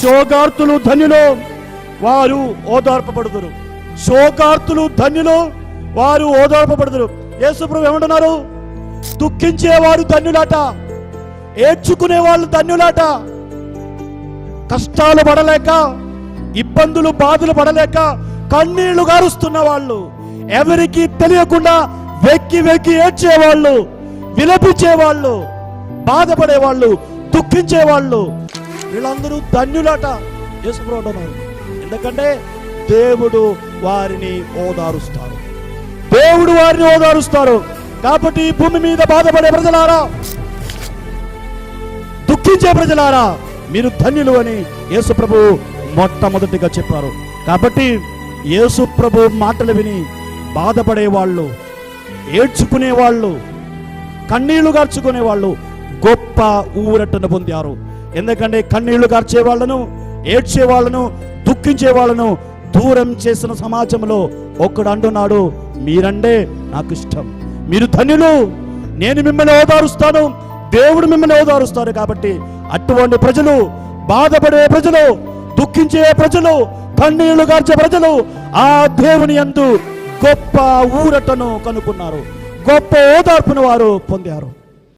శోకార్తులు ధన్యులు, వారు ఓదార్పబడుదురు. శోకార్తులు ధన్యులు, వారు ఓదార్పబడుదురు. యేసు ప్రభు ఏమంటున్నారు? దుఃఖించేవారు ధన్యులాట, ఏడ్చుకునే వాళ్ళు ధన్యులాట. కష్టాలు పడలేక, ఇబ్బందులు బాధలు పడలేక కన్నీళ్లు గారుస్తున్న వాళ్ళు, ఎవరికి తెలియకుండా వెక్కి వెక్కి ఏడ్చేవాళ్ళు, విలపించేవాళ్ళు, బాధపడేవాళ్ళు, దుఃఖించేవాళ్ళు, వీళ్ళందరూ ధన్యులాట యేసు ప్రభు అంటున్నారు. ఎందుకంటే దేవుడు వారిని ఓదారుస్తారు, దేవుడు వారిని ఓదారుస్తారు. కాబట్టి ఈ భూమి మీద బాధపడే ప్రజలారా, దుఃఖించే ప్రజలారా, మీరు ధన్యులు అని యేసు ప్రభు మొట్టమొదటిగా చెప్పారు. కాబట్టి యేసు ప్రభు మాటలు విని బాధపడే వాళ్ళు, ఏడ్చుకునే వాళ్ళు, కన్నీళ్లు గార్చుకునే వాళ్ళు గొప్ప ఊరటను పొందారు. ఎందుకంటే కన్నీళ్లు గార్చే వాళ్ళను, ఏడ్చే వాళ్ళను, దుఃఖించే వాళ్ళను దూరం చేసిన సమాజంలో ఒక్కడు అంటున్నాడు, మీరంటే నాకు ఇష్టం, మీరు ధన్యులు, నేను మిమ్మల్ని ఓదారుస్తాను, దేవుడు మిమ్మల్ని ఓదారుస్తారు. కాబట్టి అటువంటి ప్రజలు, బాధపడే ప్రజలు, దుఃఖించే ప్రజలు, కన్నీళ్లు గార్చే ప్రజలు ఆ దేవుని యందు గొప్ప ఊరటను కనుక్కున్నారు, గొప్ప ఓదార్పును వారు పొందారు.